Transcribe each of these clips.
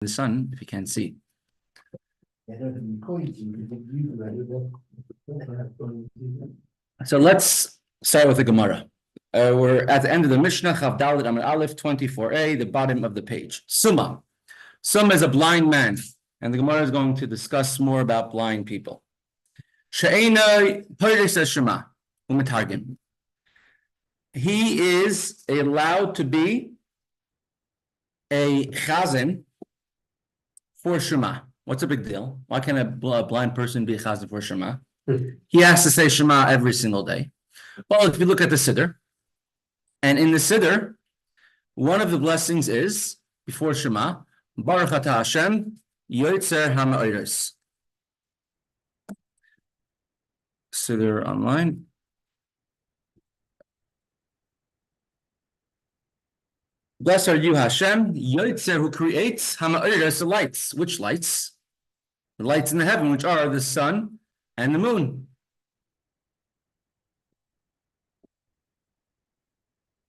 the sun if you can't see. So let's start with the Gemara. We're at the end of the Mishnah, Chav Dalet Amud Aleph 24a, the bottom of the page. Summa. Summa is a blind man, and the Gemara is going to discuss more about blind people. She'ena Piretz Shema Umetargim. He is allowed to be a chazan for Shema. What's a big deal? Why can't a blind person be a chazan for Shema? He has to say Shema every single day. Well, if you look at the Siddur, and in the Siddur, one of the blessings is, before Shema, Baruch Atah Hashem, Yotzer HaMa'oros. Siddur online. Blessed are you, Hashem, Yotzer, who creates HaMa'oros, the lights. Which lights? The lights in the heaven, which are the sun and the moon.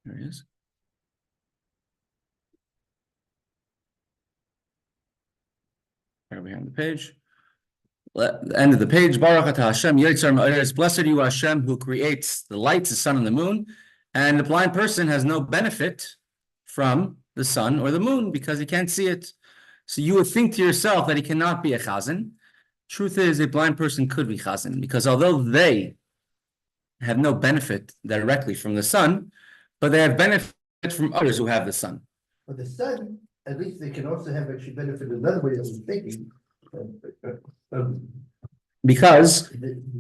There he is. Right behind the page. The end of the page. Baruch Atah Hashem, Yotzer Ma'oros. Blessed are you, Hashem, who creates the lights, the sun and the moon. And the blind person has no benefit from the sun or the moon because he can't see it. So you would think to yourself that he cannot be a chazan. Truth is, a blind person could be chazan because although they have no benefit directly from the sun, but they have benefit from others who have the sun. But the sun, at least they can also have actually benefit in another way I was thinking. Because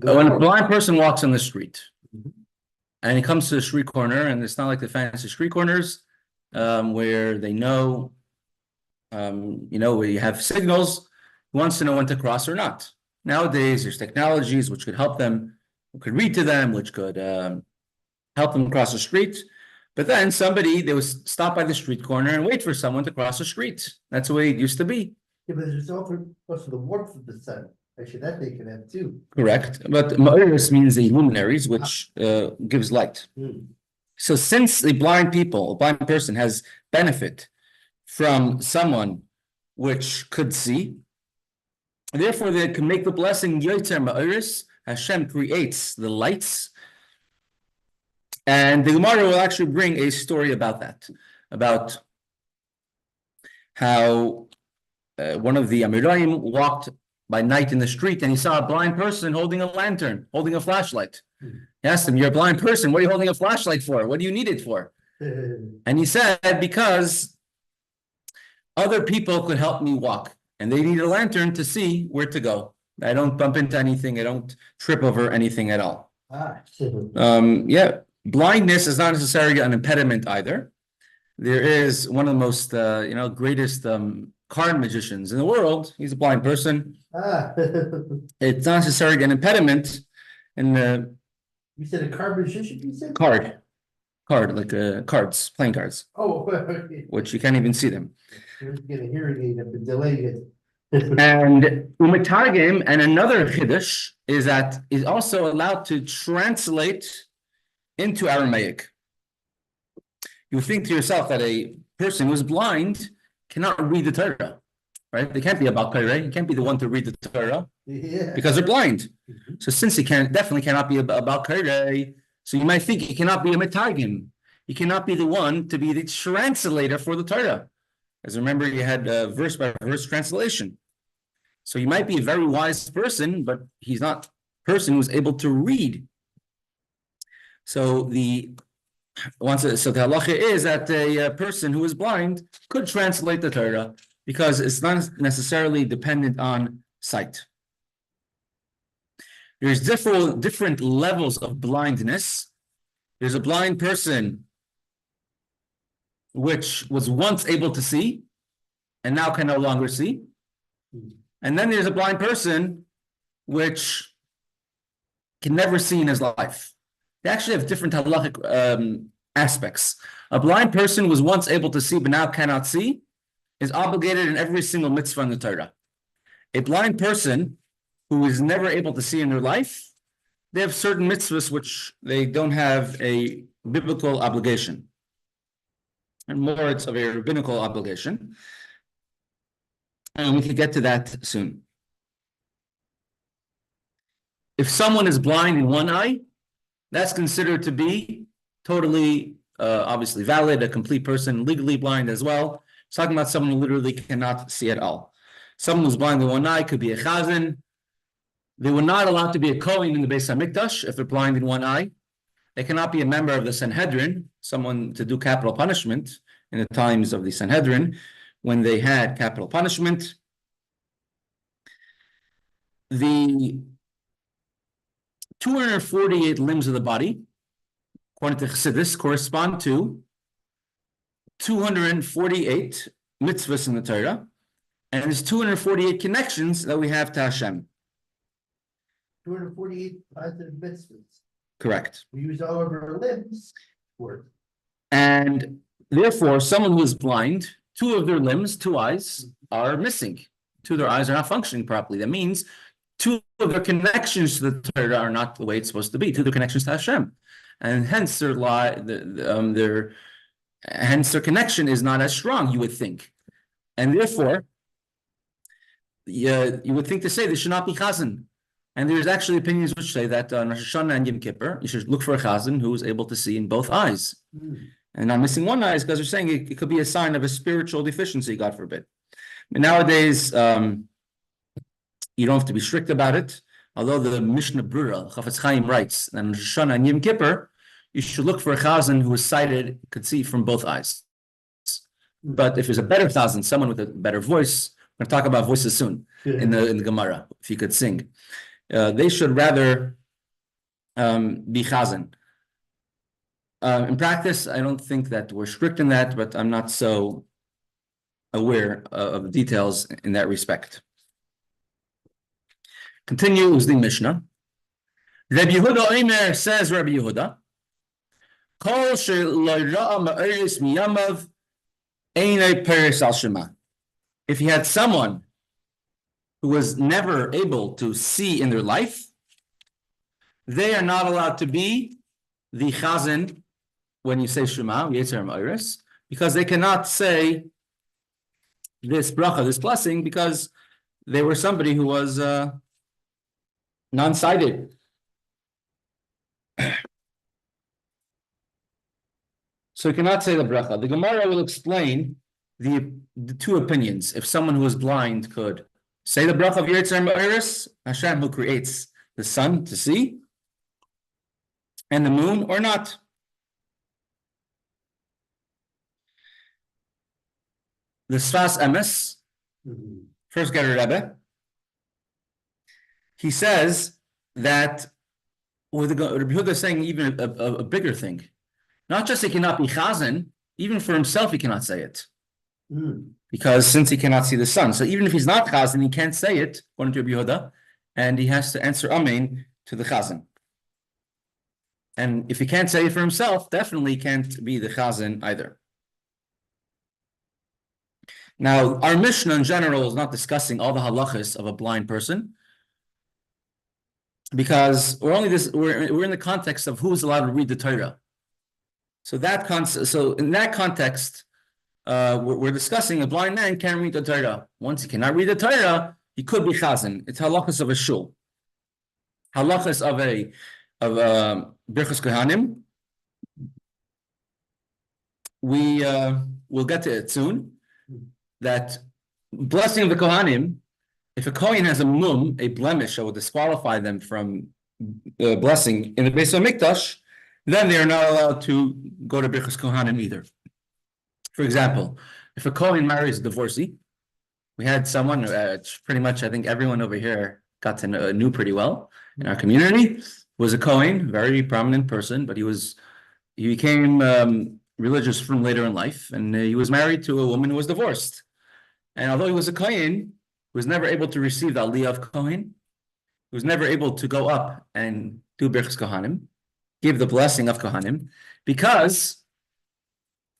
when a blind person walks on the street and he comes to the street corner, and it's not like the fancy street corners where they know, where you have signals, he wants to know when to cross or not. Nowadays, there's technologies which could help them, could read to them, which could help them cross the street. But then they would stop by the street corner and wait for someone to cross the street. That's the way it used to be. Yeah, but there's also the warmth of the sun. Actually, that they can have too. Correct. But Ma'oros means the luminaries, which gives light. So since a blind person has benefit from someone which could see, therefore they can make the blessing Yotzer Ma'oros. Hashem creates the lights. And the Gemara will actually bring a story about that, about how one of the Amirayim walked by night in the street and he saw a blind person holding a lantern, holding a flashlight. He asked him, "You're a blind person, what are you holding a flashlight for? What do you need it for?" And he said, "Because other people could help me walk and they need a lantern to see where to go. I don't bump into anything, I don't trip over anything at all." Blindness is not necessarily an impediment either. There is one of the most, greatest card magicians in the world. He's a blind person. It's not necessarily an impediment. And you said a card magician. You said card, like cards, playing cards. Oh, which you can't even see them. You're getting a hearing aid and delayed it. And umetargim, and another chiddush is that is also allowed to translate into Aramaic. You think to yourself that a person who's blind cannot read the Torah, right? They can't be a Bal Koreh. He can't be the one to read the Torah because they're blind. So since he definitely cannot be a Bal Koreh, so you might think he cannot be a metargim. He cannot be the one to be the translator for the Torah. As remember, you had verse by verse translation. So he might be a very wise person, but he's not a person who's able to read. So the halacha is that a person who is blind could translate the Torah because it's not necessarily dependent on sight. There's different levels of blindness. There's a blind person which was once able to see and now can no longer see. And then there's a blind person which can never see in his life. They actually have different halachic aspects. A blind person who was once able to see but now cannot see is obligated in every single mitzvah in the Torah. A blind person who is never able to see in their life, they have certain mitzvahs which they don't have a biblical obligation. And more, it's of a rabbinical obligation. And we can get to that soon. If someone is blind in one eye, that's considered to be totally, obviously valid, a complete person, legally blind as well. It's talking about someone who literally cannot see at all. Someone who's blind in one eye could be a chazan. They were not allowed to be a Kohen in the Beis HaMikdash if they're blind in one eye. They cannot be a member of the Sanhedrin, someone to do capital punishment in the times of the Sanhedrin, when they had capital punishment. The 248 limbs of the body, according to Chassidus, correspond to 248 mitzvahs in the Torah, and there's 248 connections that we have to Hashem. 248 positive mitzvahs. Correct. We use all of our limbs for it. And therefore, someone who is blind, two of their limbs, two eyes, are missing. Two of their eyes are not functioning properly. That means two of their connections to the Torah are not the way it's supposed to be. Two of their connections to Hashem, and hence hence their connection is not as strong. You would think, and therefore, you would think to say they should not be chazan. And there's actually opinions which say that on Rosh Hashanah and Yom Kippur, you should look for a chazan who is able to see in both eyes. And not missing one eye is because they're saying it could be a sign of a spiritual deficiency, God forbid. But nowadays, you don't have to be strict about it. Although the Mishnah Brura, Chafetz Chaim writes that on Rosh Hashanah and Yom Kippur, you should look for a chazan who is sighted, could see from both eyes. But if there's a better chazan, someone with a better voice, we're going to talk about voices soon in the Gemara, if he could sing. They should rather be chazan. In practice, I don't think that we're strict in that, but I'm not so aware of the details in that respect. Continues the Mishnah. Rabbi Yehuda Omer says, Rabbi Yehuda, Kol she'lo ra'a ma'oris miyamav einay peres al shema. If he had someone who was never able to see in their life, they are not allowed to be the chazan when you say Shema, Yetzer Ma'oris, because they cannot say this bracha, this blessing, because they were somebody who was non-sighted. So you cannot say the bracha. The Gemara will explain the two opinions. If someone who is blind could say the bracha of Yetzer Ma'oris, Hashem who creates the sun to see, and the moon, or not. The Sfas Emes, first Getter Rebbe, he says that Rabbi Yehuda is saying even a bigger thing. Not just he cannot be chazan, even for himself he cannot say it. Because since he cannot see the sun. So even if he's not chazan, he can't say it, according to Rabbi Yehuda, and he has to answer amen to the chazan. And if he can't say it for himself, definitely can't be the chazan either. Now, our Mishnah in general is not discussing all the halachas of a blind person, because we're in the context of who's allowed to read the Torah. So in that context, we're discussing a blind man can't read the Torah. Once he cannot read the Torah, he could be chazan. It's halachas of a shul, halachas of birchas kohanim. We'll get to it soon. That blessing of the kohanim, if a kohen has a a blemish that will disqualify them from blessing in the Beis HaMikdash, then they are not allowed to go to birchas kohanim either. For example, if a kohen marries a divorcee, we had someone, pretty much I think everyone over here got to knew pretty well in our community, was a kohen, very prominent person, but he became religious from later in life, and he was married to a woman who was divorced. And although he was a kohen, he was never able to receive the aliyah of kohen. He was never able to go up and do birchas kohanim, give the blessing of kohanim, because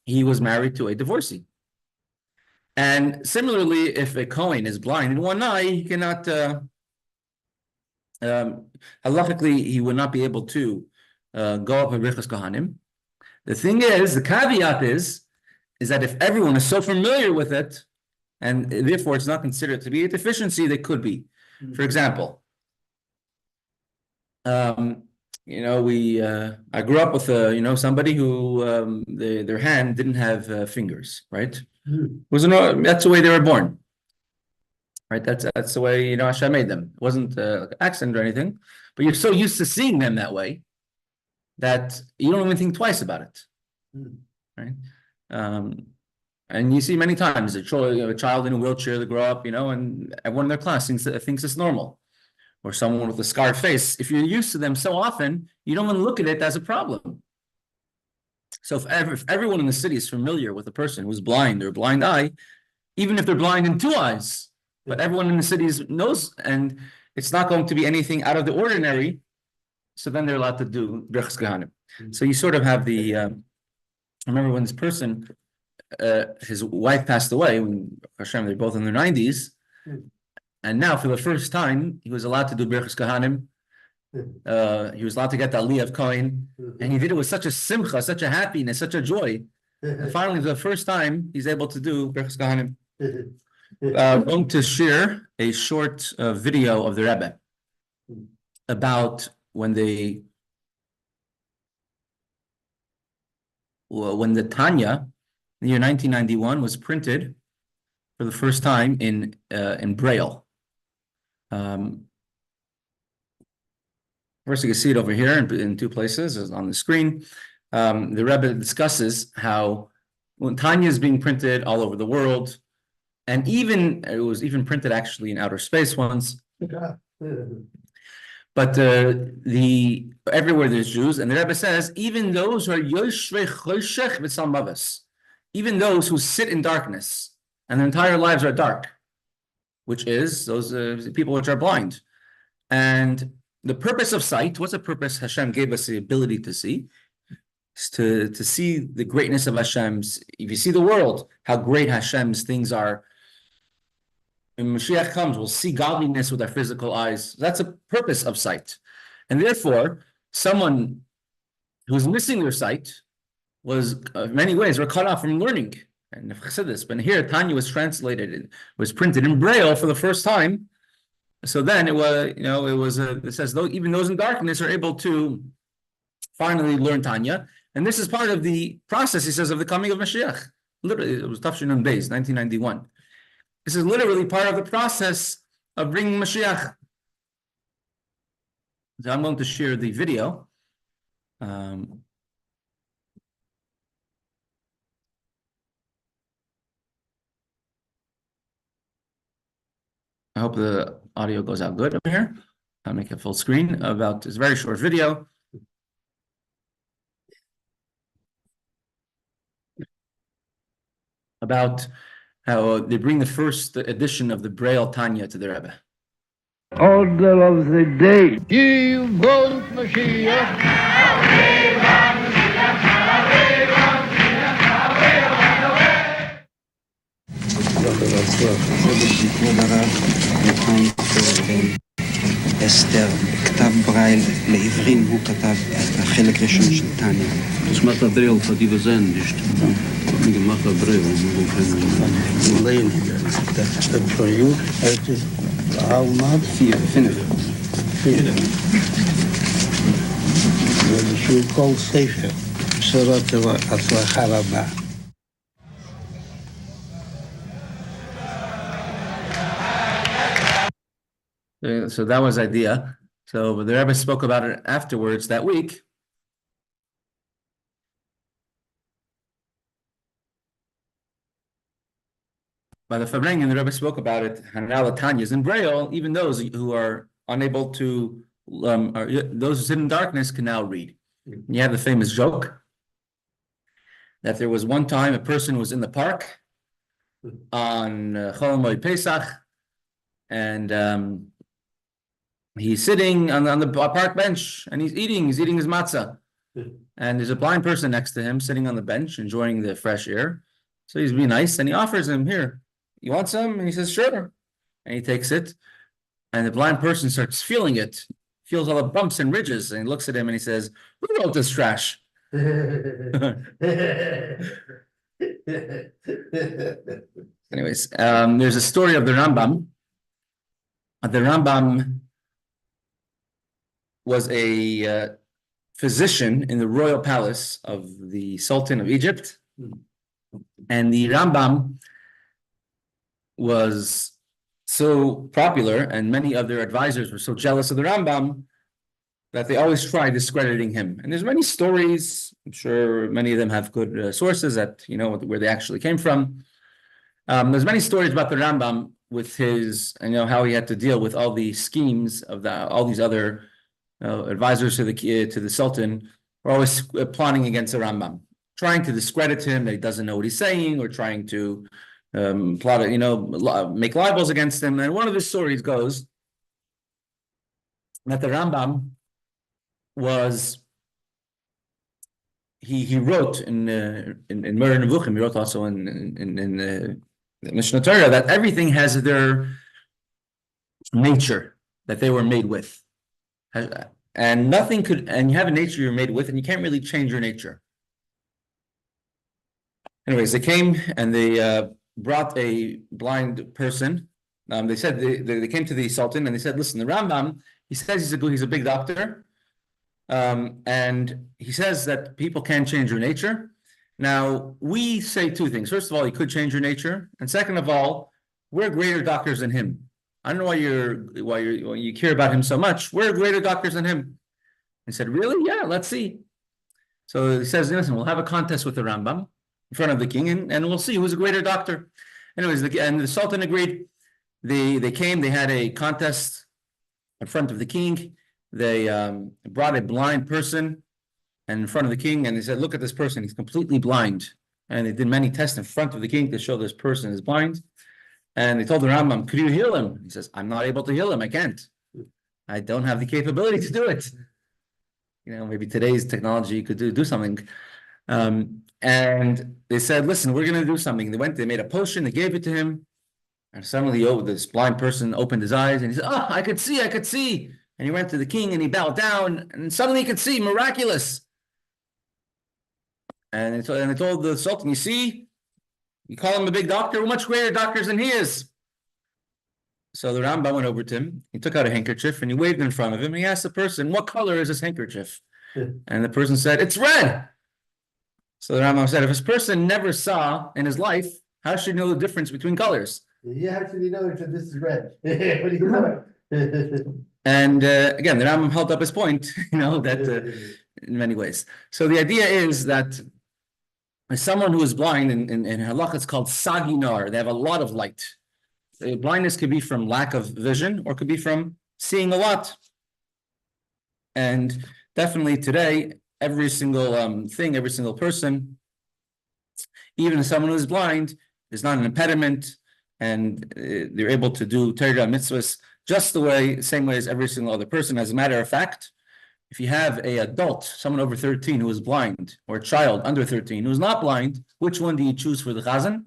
he was married to a divorcee. And similarly, if a kohen is blind in one eye, he cannot, halachically, he would not be able to go up and birchas kohanim. The thing is, the caveat is that if everyone is so familiar with it, and therefore it's not considered to be a deficiency. That could be, for example, I grew up with somebody who their hand didn't have fingers, right? That's the way they were born, right? That's the way Hashem made them. It wasn't like an accident or anything, but you're so used to seeing them that way that you don't even think twice about it, right? And you see many times a child in a wheelchair that grow up, and everyone in their class thinks it's normal. Or someone with a scarred face. If you're used to them so often, you don't even look at it as a problem. So if everyone in the city is familiar with a person who's blind or blind eye, even if they're blind in two eyes, but everyone in the city knows, and it's not going to be anything out of the ordinary, so then they're allowed to do Birchas Kohanim. So you sort of have I remember when this person, his wife passed away, when Hashem, they're both in their 90s, and now for the first time, he was allowed to do Birchas Kohanim. He was allowed to get the Aliyah of Kohen, and he did it with such a simcha, such a happiness, such a joy. And finally, for the first time, he's able to do Birchas Kohanim. I'm going to share a short video of the Rebbe about when the Tanya, in the year 1991, was printed for the first time in Braille. First, you can see it over here in two places on the screen. The Rebbe discusses how when Tanya is being printed all over the world, and it was even printed actually in outer space once. But everywhere there's Jews, and the Rebbe says even those who are yoshvei choshech v'tzalmavos, even those who sit in darkness and their entire lives are dark, which is those people which are blind. And the purpose of sight, what's the purpose? Hashem gave us the ability to see, is to see the greatness of Hashem's. If you see the world, how great Hashem's things are. When Mashiach comes, we'll see godliness with our physical eyes. That's a purpose of sight. And therefore, someone who's missing their sight was, in many ways, were cut off from learning. And Chassidus, but here Tanya was translated, it was printed in Braille for the first time. So then it says even those in darkness are able to finally learn Tanya. And this is part of the process, he says, of the coming of Mashiach. Literally, it was Hatzvi-Bais, 1991. This is literally part of the process of bringing Mashiach. So I'm going to share the video. I hope the audio goes out good over here. I'll make it full screen about this very short video. About how they bring the first edition of the Braille Tanya to the Rebbe. Order of the day. Give God Mashiach. כבוד הרב חיים בן אסתר, כתב ברייל לעברים, הוא כתב את החלק ראשון של טניה. Das macht der Brill von die Versend ist. Wie gemacht der Brill, That's for you. How much? 5. The shoe called Sefer. בשורות הצלחה רבה. So that was the idea. So the Rebbe spoke about it afterwards that week. By the Fabring, and the Rebbe spoke about it, and now the Tanya's in Braille, even those who are unable to, those who sit in darkness can now read. And you have the famous joke that there was one time a person was in the park on Chol Pesach, and he's sitting on the park bench and he's eating his matzah. And there's a blind person next to him sitting on the bench enjoying the fresh air. So he's being nice and he offers him, here, you want some? And he says, sure. And he takes it. And the blind person starts feeling it, feels all the bumps and ridges, and he looks at him and he says, who wrote this trash? Anyways, there's a story of the Rambam. The Rambam was a physician in the royal palace of the Sultan of Egypt. And the Rambam was so popular, and many other advisors were so jealous of the Rambam that they always tried discrediting him. And there's many stories, I'm sure many of them have good sources that, where they actually came from. There's many stories about the Rambam with his, how he had to deal with all the schemes of all these other advisors to the Sultan were always plotting against the Rambam, trying to discredit him, that he doesn't know what he's saying, or trying to make libels against him. And one of his stories goes that the Rambam was, he wrote in Moreh Nevuchim, he wrote also in Mishnah Torah, that everything has their nature that they were made with. And nothing could, and you have a nature you're made with, and you can't really change your nature. Anyways, they came and they brought a blind person. They said they came to the Sultan and they said, listen, the Rambam, he says he's a big doctor. And he says that people can change your nature. Now, we say two things. First of all, he could change your nature. And second of all, we're greater doctors than him. I don't know why you care about him so much. We're greater doctors than him. He said, really? Yeah, let's see. So he says, listen, we'll have a contest with the Rambam in front of the king, and we'll see who's a greater doctor. Anyways, and the Sultan agreed. They came, they had a contest in front of the king. They brought a blind person in front of the king, and they said, look at this person, he's completely blind. And they did many tests in front of the king to show this person is blind. And they told the Rambam, could you heal him? He says, I'm not able to heal him, I can't. I don't have the capability to do it. Maybe today's technology could do something. And they said, listen, we're going to do something. They made a potion, they gave it to him. And suddenly, this blind person opened his eyes and he said, oh, I could see. And he went to the king and he bowed down, and suddenly he could see, miraculous. And they told the Sultan, you see, you call him a big doctor, we're much greater doctors than he is. So the Rambam went over to him, he took out a handkerchief and he waved in front of him, and he asked the person, what color is this handkerchief? And the person said, it's red. So the Rambam said, if this person never saw in his life, how should he know the difference between colors? Yeah, how should he know that this is red? What do you know? And again, the Rambam held up his point, that in many ways. So the idea is that someone who is blind, in halakha it's called saginar, they have a lot of light. Blindness could be from lack of vision, or could be from seeing a lot. And definitely today, every single every single person, even someone who is blind, is not an impediment, and they're able to do Torah mitzvahs just same way as every single other person. As a matter of fact, if you have an adult, someone over 13 who is blind, or a child under 13 who is not blind, which one do you choose for the chazan?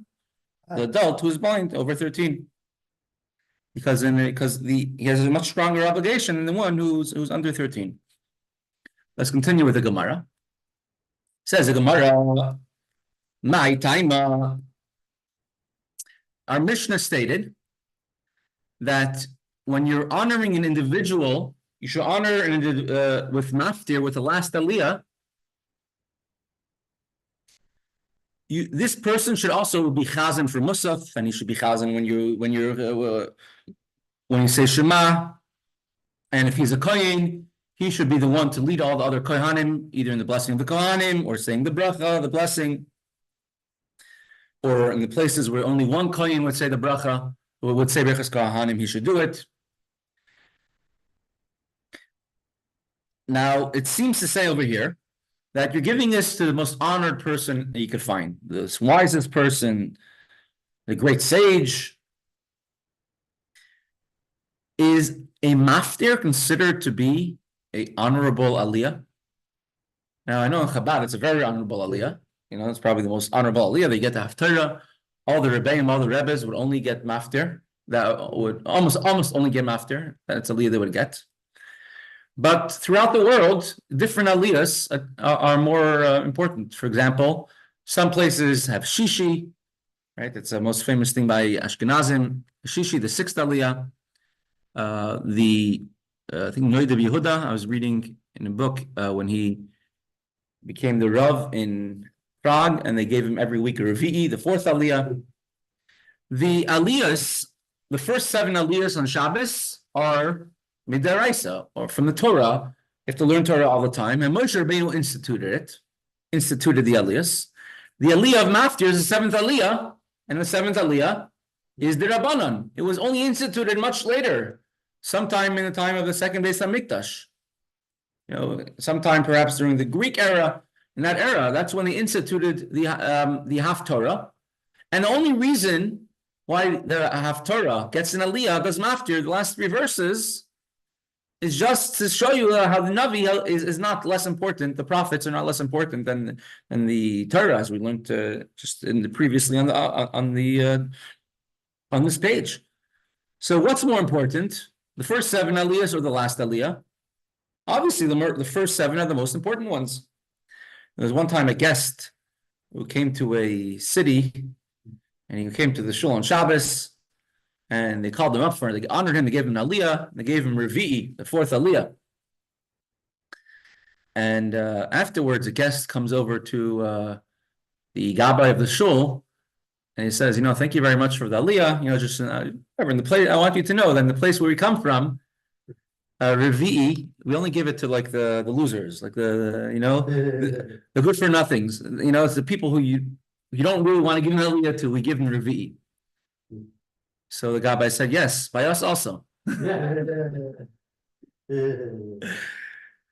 The adult who is blind, over 13. Because he has a much stronger obligation than the one who's under 13. Let's continue with the Gemara. Says the Gemara, my time. Our Mishnah stated that when you're honoring an individual, you should honor with maftir, with the last aliyah. This person should also be chazan for musaf, and he should be chazan when you say Shema. And if he's a kohen, he should be the one to lead all the other kohanim, either in the blessing of the kohanim, or saying the bracha, the blessing, or in the places where only one kohen would say the bracha, or would say brachas kohanim, he should do it. Now, it seems to say over here that you're giving this to the most honored person that you could find, the wisest person, the great sage. Is a maftir considered to be an honorable aliyah? Now, I know in Chabad it's a very honorable aliyah. It's probably the most honorable aliyah. They get to have Torah. All the Rebbeim, all the Rebbes would only get maftir. That would almost only get maftir. That's aliyah they would get. But throughout the world, different aliyahs are more important. For example, some places have shishi, right? It's the most famous thing by Ashkenazim. Shishi, the sixth Aliyah. I think Noid of Yehuda, I was reading in a book when he became the Rav in Prague, and they gave him every week a Revi'i, the fourth Aliyah. The Aliyahs, the first 7 Aliyahs on Shabbos are Midaraisa, or from the Torah. You have to learn Torah all the time, and Moshe Rabbeinu instituted the Aliyahs. The Aliyah of Maftir is the 7th Aliyah, and the 7th Aliyah is the Rabbanon. It was only instituted much later, sometime in the time of the second Beis HaMikdash. Sometime perhaps during the Greek era. In that era, that's when they instituted the Haftorah. And the only reason why the Haftorah gets an Aliyah, does Maftir, the last 3 verses, is just to show you how the Navi is not less important. The prophets are not less important than the Torah, as we learned just in the previously on this page. So what's more important, the first 7 Aliyahs or the last Aliyah? Obviously, the first 7 are the most important ones. There was one time a guest who came to a city, and he came to the shul on Shabbos, and they called him up they honored him, they gave him an Aliyah, they gave him Revi'i, the 4th Aliyah. And afterwards, a guest comes over to the Gabbai of the shul, and he says, thank you very much for the Aliyah, just in the place, I want you to know that in the place where we come from, Revi'i, we only give it to like the losers, like the good for nothings. It's the people who you don't really want to give an Aliyah to, we give them Revi'i. So the Gabbai said, yes, by us also. No,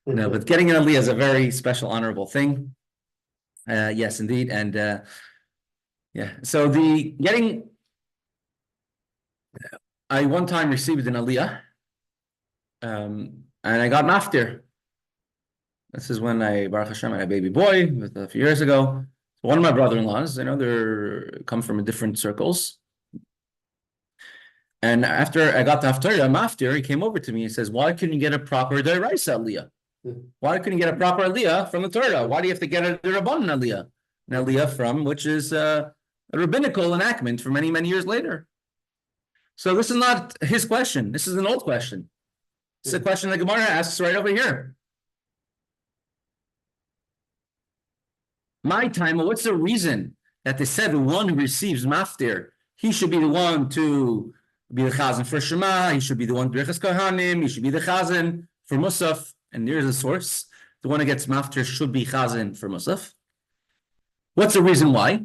but getting an Aliyah is a very special, honorable thing. Yes, indeed. And so I one time received an Aliyah, and I got maftir. This is when Baruch Hashem, I had a baby boy a few years ago. One of my brother-in-laws, they come from different circles. And after I got the maftir, he came over to me and says, why couldn't you get a proper deraisa aliyah? Why couldn't you get a proper aliyah from the Torah? Why do you have to get a Rabbanan aliyah? An aliyah which is a rabbinical enactment for many, many years later. So this is not his question. This is an old question. It's a question that Gemara asks right over here. My time, what's the reason that they said the one who receives maftir, he should be the one to be the chazan for Shema, he should be the one to Birchas Kohanim, he should be the chazan for Musaf, and there's a source. The one who gets maftir should be chazan for Musaf. What's the reason why?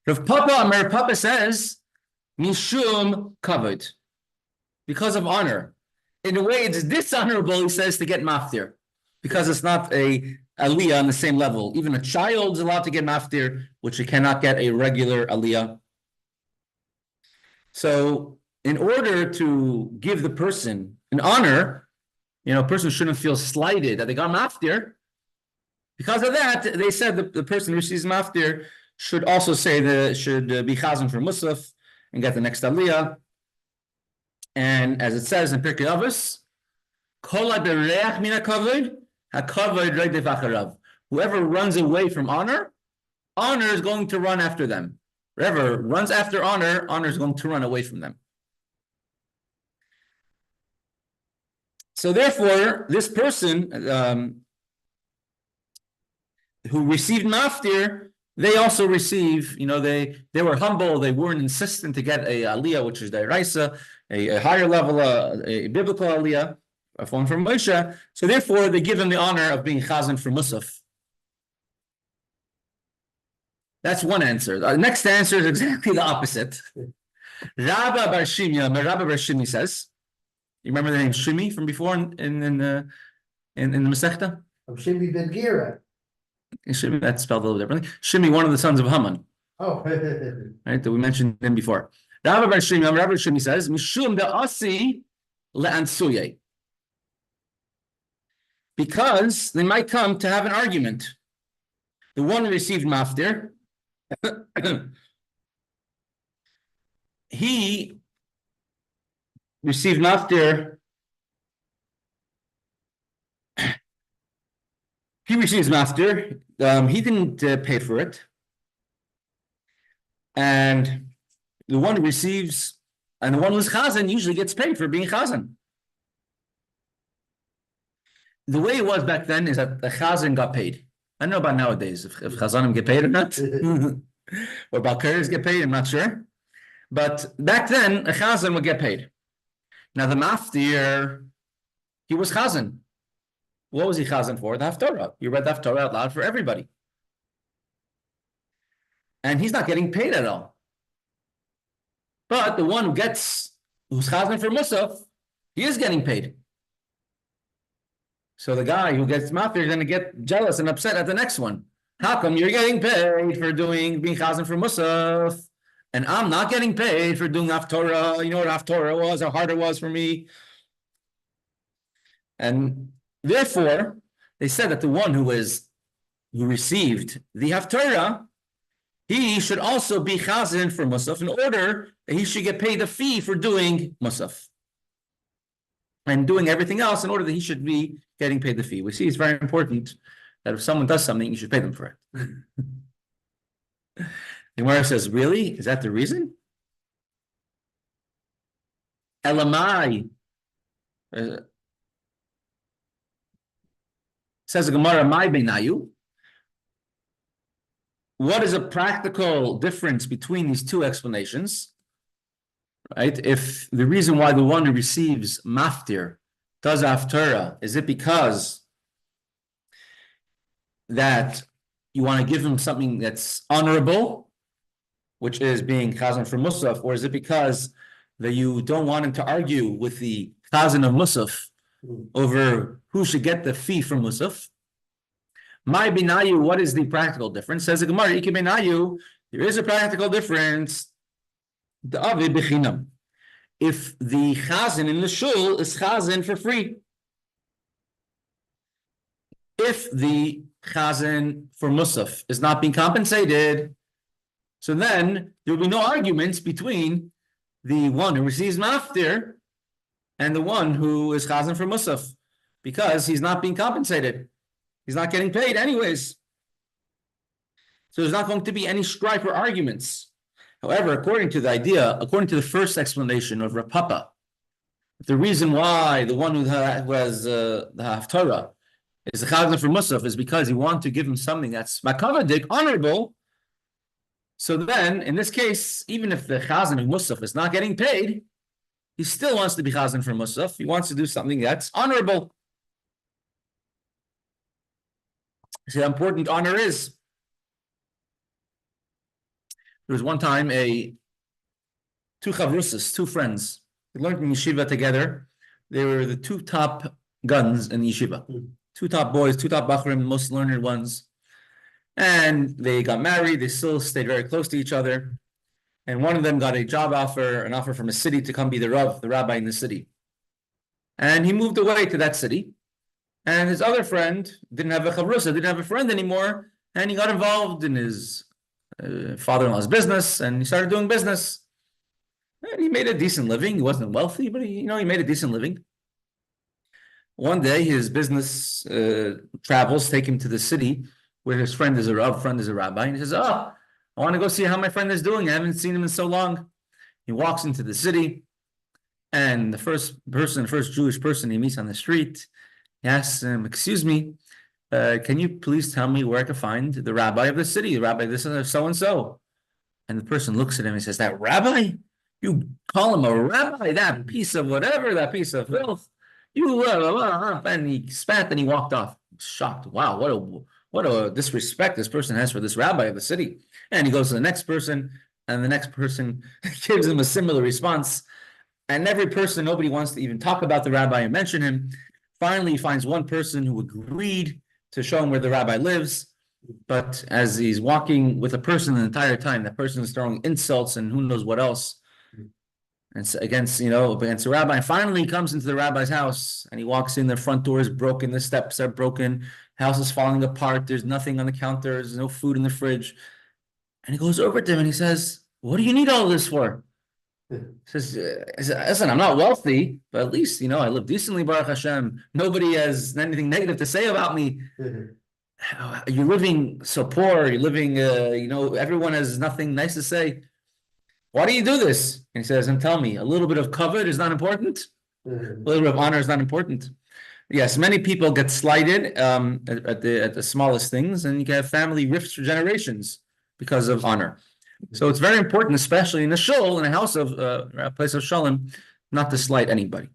Rav Papa says, Mishum kavod, because of honor. In a way, it's dishonorable, he says, to get maftir, because it's not a aliyah on the same level. Even a child is allowed to get maftir, which he cannot get a regular aliyah. So, in order to give the person an honor, a person shouldn't feel slighted that they got maftir. Because of that, they said the person who receives maftir should also say should be chazan for Musaf and get the next aliyah. And as it says in Pirkei Avos, whoever runs away from honor is going to run after them. Whoever runs after honor is going to run away from them. So therefore, this person who received maftir, they also receive, they were humble, they weren't insistent to get a aliyah, which is the Raisa, a higher level, a biblical aliyah, a form from Moshe. So therefore, they give them the honor of being chazan for Musaf. That's one answer. The next answer is exactly the opposite. Rabbi Bar Shimi says, you remember the name Shimi from before in the Mesechta? Shimi ben Gira. Shimi, that's spelled a little differently. Shimi, one of the sons of Haman. Oh, right, that we mentioned him before. Rabbi Bar Shimi says, Mishum de'asi le'ansuye. Because they might come to have an argument. The one who received maftir, he received maftir. He receives maftir. He didn't pay for it. And the one who receives, and the one who's chazan usually gets paid for being chazan. The way it was back then is that the chazan got paid. I don't know about nowadays if chazanim get paid or not, or balkars get paid. I'm not sure, but back then a chazan would get paid. Now the maftir, he was chazan. What was he chazan for? The haftorah. You read the haftorah out loud for everybody, and he's not getting paid at all. But the one who's chazan for musaf, he is getting paid. So the guy who gets mafir is going to get jealous and upset at the next one. How come you're getting paid for being chazan for musaf, and I'm not getting paid for doing haftorah? You know what haftorah was? How hard it was for me. And therefore, they said that the one who received the haftorah, he should also be chazan for musaf in order that he should get paid a fee for doing musaf and doing everything else in order that he should be getting paid the fee. We see it's very important that if someone does something, you should pay them for it. The Gemara says, really? Is that the reason? Elamai. Says the Gemara, my benayu. What is a practical difference between these two explanations? Right? If the reason why the one who receives maftir does haftarah, is it because that you want to give him something that's honorable, which is being chazan for musaf, or is it because that you don't want him to argue with the chazan of musaf over who should get the fee from musaf? My binayu, what is the practical difference? Says the Gemara, Iki binayu, there is a practical difference. The avi bechinam. If the chazan in the shul is chazan for free, if the chazan for musaf is not being compensated, so then there will be no arguments between the one who receives maftir and the one who is chazan for musaf, because he's not being compensated. He's not getting paid anyways. So there's not going to be any strife or arguments. However, according to the first explanation of Rav Papa, the reason why the one who has the haftarah is the chazan for musaf is because he wants to give him something that's makavadik, honorable. So then, in this case, even if the chazan of musaf is not getting paid, he still wants to be chazan for musaf. He wants to do something that's honorable. See how important honor is. There was one time two chavrusas, two friends. They learned in yeshiva together. They were the two top guns in yeshiva. Two top boys, two top bachrim, the most learned ones. And they got married. They still stayed very close to each other. And one of them got a job offer, an offer from a city to come be the rabbi in the city. And he moved away to that city. And his other friend didn't have a chavrusa, didn't have a friend anymore. And he got involved in his father-in-law's business, and he started doing business. And he made a decent living. He wasn't wealthy, but he made a decent living. One day, his business travels take him to the city where his friend is a rabbi, and he says, "Oh, I want to go see how my friend is doing. I haven't seen him in so long." He walks into the city, and the first Jewish person he meets on the street, he asks him, "Excuse me, can you please tell me where I can find the rabbi of the city, the rabbi this and so?" And the person looks at him and says, "That rabbi? You call him a rabbi? That piece of whatever, that piece of filth? You and he spat and he walked off, shocked. Wow, what a disrespect this person has for this rabbi of the city. And he goes to the next person, and the next person gives him a similar response. And nobody wants to even talk about the rabbi and mention him. Finally, he finds one person who agreed to show him where the rabbi lives. But as he's walking with a person the entire time, that person is throwing insults and who knows what else. And against the rabbi. And finally, he comes into the rabbi's house and he walks in. The front door is broken. The steps are broken. House is falling apart. There's nothing on the counter. There's no food in the fridge. And he goes over to him and he says, "What do you need all this for?" He says, "Listen, I'm not wealthy, but at least, I live decently, Baruch Hashem. Nobody has anything negative to say about me." And you're living so poor, you're living, everyone has nothing nice to say. Why do you do this? And he says, and tell me, a little bit of kavod is not important? A little bit of honor is not important? Yes, many people get slighted at the smallest things, and you can have family rifts for generations because of honor. So it's very important, especially in a shul, in a house of a place of shalom, not to slight anybody.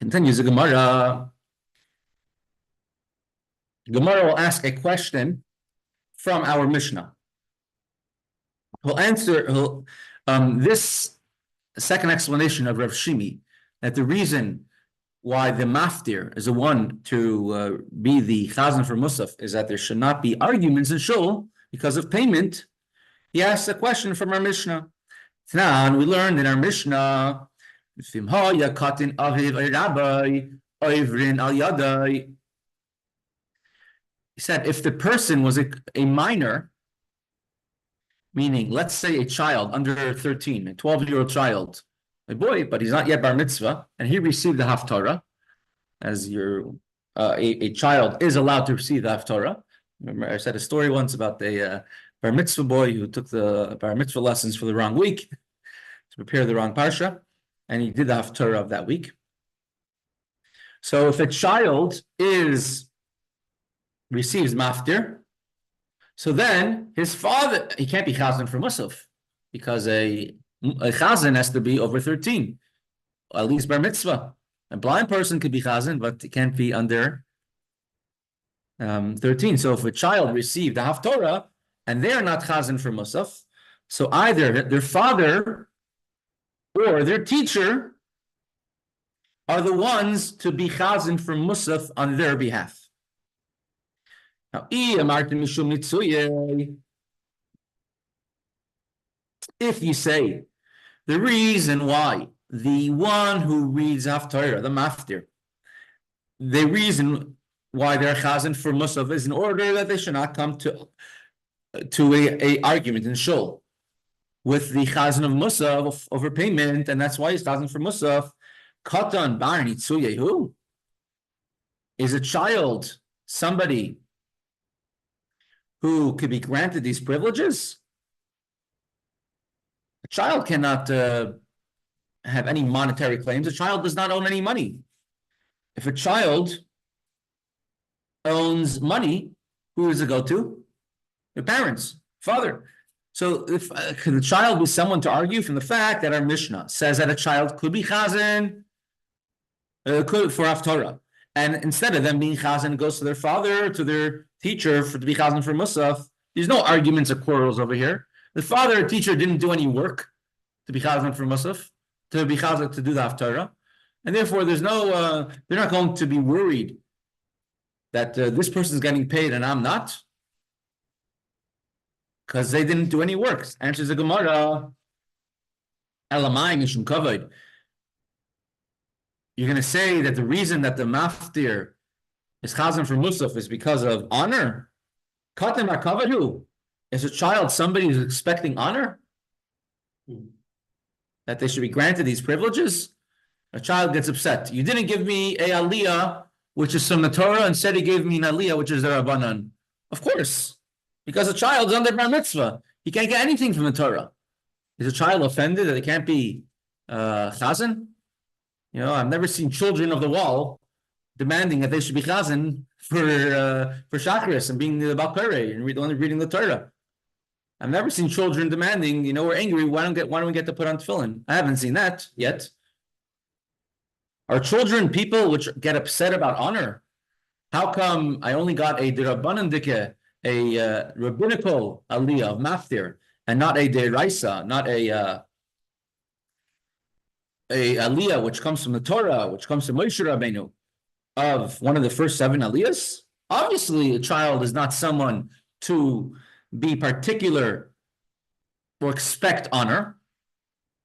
Continues the Gemara. Gemara will ask a question from our Mishnah. He'll answer this second explanation of Rav Shimi, that the reason why the maftir is the one to be the chazan for Musaf is that there should not be arguments in shul because of payment. He asks a question from our Mishnah. Now, we learned in our Mishnah, he said, if the person was a minor, meaning, let's say a child under 13, a 12-year-old child, a boy, but he's not yet bar mitzvah, and he received the haftarah, as a child is allowed to receive the haftarah. Remember, I said a story once about a bar mitzvah boy who took the bar mitzvah lessons for the wrong week to prepare the wrong parsha, and he did the haftarah of that week. So if a child receives maftir, so then his father, he can't be chazan for musaf, because a chazan has to be over 13, at least bar mitzvah. A blind person could be chazan, but it can't be under 13. So if a child received the haftarah and they're not chazan for musaf, so either their father or their teacher are the ones to be chazan for musaf on their behalf. Now, if you say the reason why the one who reads haftarah, the maftir, the reason why they're chazan for musaf is in order that they should not come to a argument in shul with the chazan of musaf over payment, and that's why he's chazan for musaf. Katan bar nitzuyehu is a child somebody who could be granted these privileges? A child cannot have any monetary claims. A child does not own any money. If a child owns money, who does it go to? The parents, father. So if could the child be someone to argue from the fact that our Mishnah says that a child could be chazan could for haftarah, and instead of them being chazan, it goes to their father, to their teacher to be chazan for musaf. There's no arguments or quarrels over here. The father or teacher didn't do any work to be chazan for musaf, to be chazan to do the haftarah, and therefore there's no. They're not going to be worried that this person is getting paid and I'm not, because they didn't do any work. Answers the Gemara. Elamai mishum kavod. You're going to say that the reason that the maftir is chazan for musaf is because of honor? Katan bar kavod, who is a child? Somebody who's expecting honor, that they should be granted these privileges. A child gets upset. You didn't give me a aliyah, which is from the Torah, instead he gave me an aliyah, which is the Rabbanan. Of course, because a child is under bar mitzvah, he can't get anything from the Torah. Is a child offended that it can't be chazan? I've never seen children of the wall demanding that they should be chazan for Shachris and being the Balpere and reading the Torah. I've never seen children demanding, we're angry, why don't we get to put on tefillin? I haven't seen that yet. Are children people which get upset about honor? How come I only got a D'Rabbanan Dike, a rabbinical aliyah of maftir, and not a deraisa, not a aliyah which comes from the Torah, which comes from Moshe Rabbeinu, of one of the first 7 aliyahs? Obviously, a child is not someone to be particular or expect honor.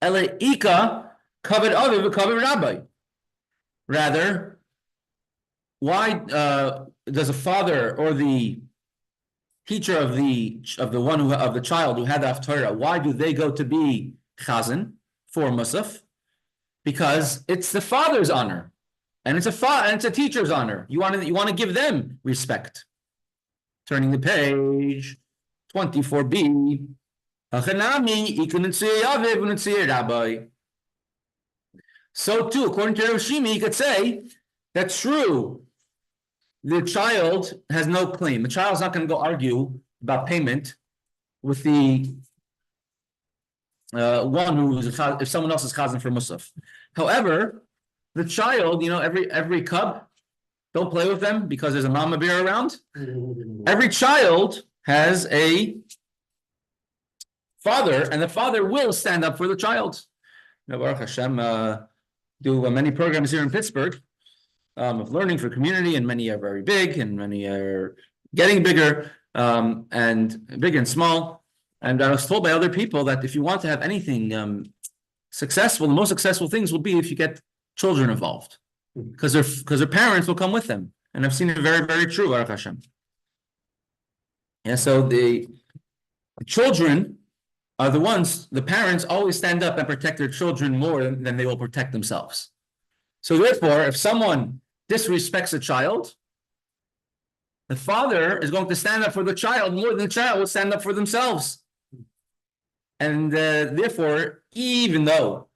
Eleika kavod aviv v'kavod Rabbi. Rather, why does a father or the teacher of the child who had the haftarah, why do they go to be chazan for musaf? Because it's the father's honor, and it's a teacher's honor. You want to give them respect. Turning the page, 24b. So too, according to Rav Shimi, he could say that's true. The child has no claim. The child's not going to go argue about payment with the one who is if someone else is chazan for musaf. However, the child, every cub, don't play with them because there's a mama bear around. Every child has a father, and the father will stand up for the child. Baruch Hashem, do many programs here in Pittsburgh of learning for community, and many are very big, and many are getting bigger, and big and small. And I was told by other people that if you want to have anything successful, the most successful things will be if you get children involved, because their parents will come with them. And I've seen it very, very true, Baruch Hashem. Yeah, so the children are the ones, the parents always stand up and protect their children more than they will protect themselves. So therefore, if someone disrespects a child, the father is going to stand up for the child more than the child will stand up for themselves. And therefore, even though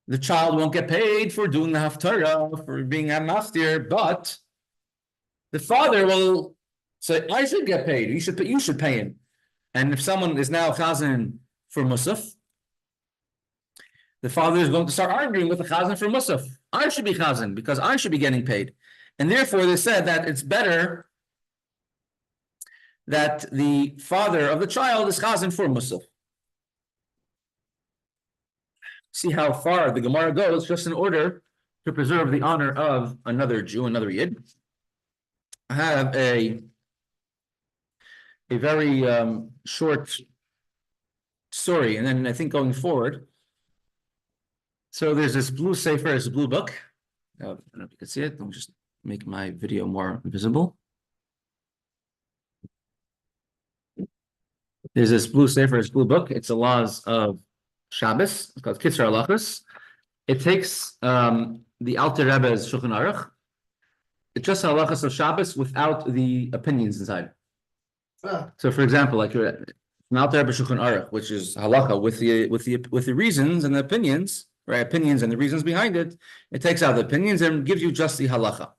the child won't get paid for doing the haftarah, for being a maftir, but the father will say, I should get paid. You should pay him. And if someone is now chazan for musaf, the father is going to start arguing with the chazan for musaf. I should be chazan because I should be getting paid. And therefore they said that it's better that the father of the child is chazan for musaf. See how far the Gemara goes just in order to preserve the honor of another Jew, another Yid. I have a very short story, and then I think going forward. So there's this blue sefer, this blue book. I don't know if you can see it. I'll just make my video more visible. There's this blue sefer, this blue book. It's the laws of Shabbos. It's called Kitzur Halachos. It takes the Alter Rebbe's Shulchan Aruch. It's just halachos of Shabbos without the opinions inside. So, for example, like from Alter Rebbe Shulchan Aruch, which is halacha with the reasons and the opinions, right? Opinions and the reasons behind it. It takes out the opinions and gives you just the halacha.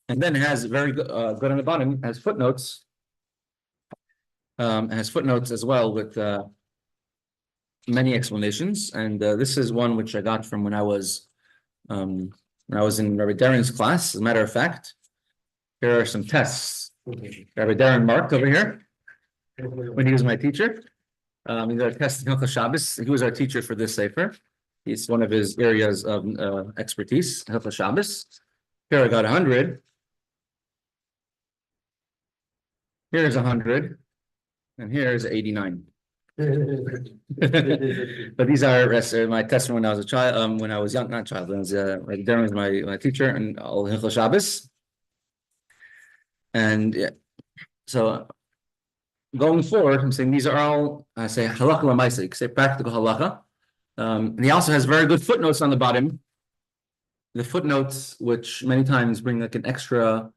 And then it has very good on the bottom. It has footnotes. It has footnotes as well with many explanations. And this is one which I got from when I was in Rabbi Darren's class. As a matter of fact, here are some tests. Rabbi Darren marked over here when he was my teacher. These are tests in Hilchos Shabbos. He was our teacher for this sefer. It's one of his areas of expertise, Hilchos Shabbos. Here I got 100. Here's 100, and here's 89. But these are my tests when I was a child. When I was young, not child. When I was Darren was my teacher, and all Hilchos Shabbos. And yeah, so going forward, I'm saying these are all, I say halacha l'maaseh, say practical halacha. And he also has very good footnotes on the bottom. The footnotes, which many times bring like an extra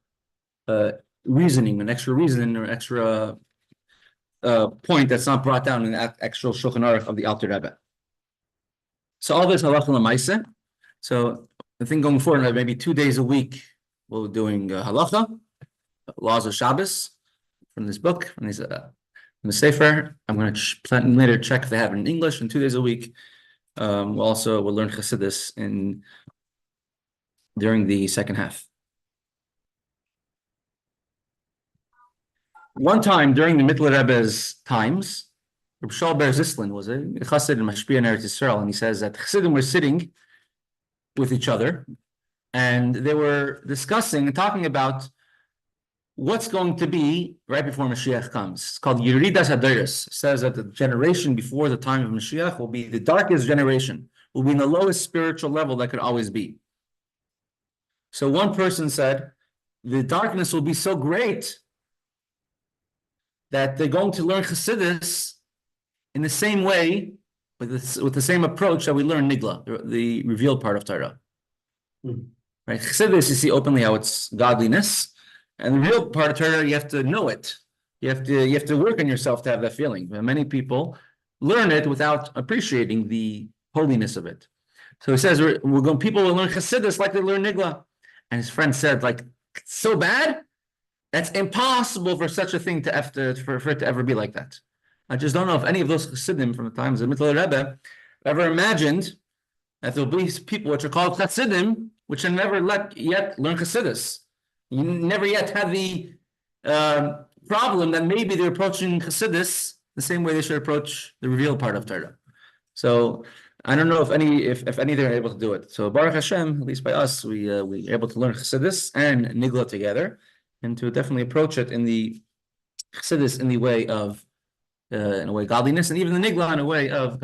reasoning, or extra point that's not brought down in the actual Shulchan Aruch of the Alter Rebbe. So all this halacha l'maaseh. So I think going forward, maybe 2 days a week, we're doing halacha, laws of Shabbos from this book, from the sefer. I'm going to later check if they have it in English. And 2 days a week, we'll learn Chassidus during the second half. One time during the Mittler Rebbe's times, Rabbi Shaul Ber Zislin was a Chassid and Mashpia in Eretz Yisrael, and he says that Chassidim were sitting with each other, and they were discussing and talking about what's going to be right before Mashiach comes. It's called Yeridas Hadoros. It says that the generation before the time of Mashiach will be the darkest generation, will be in the lowest spiritual level that could always be. So one person said, the darkness will be so great that they're going to learn Chassidus in the same way, with the same approach that we learn Nigla, the revealed part of Torah. Right? Chassidus, you see openly how it's godliness. And the real part of Torah, you have to know it. You have to work on yourself to have that feeling. And many people learn it without appreciating the holiness of it. So he says people will learn Chassidus like they learn Nigla. And his friend said, like, so bad? That's impossible for such a thing for it to ever be like that. I just don't know if any of those Chassidim from the times of Mittler Rebbe ever imagined that there'll be people which are called Chassidim, which have never yet learn Chassidus. You never yet had the problem that maybe they're approaching Chassidus the same way they should approach the revealed part of Torah. So I don't know if any they're able to do it. So Baruch Hashem, at least by us, we are able to learn Chassidus and Nigla together, and to definitely approach it in the Chassidus in the way of godliness, and even the Nigla in a way of godliness.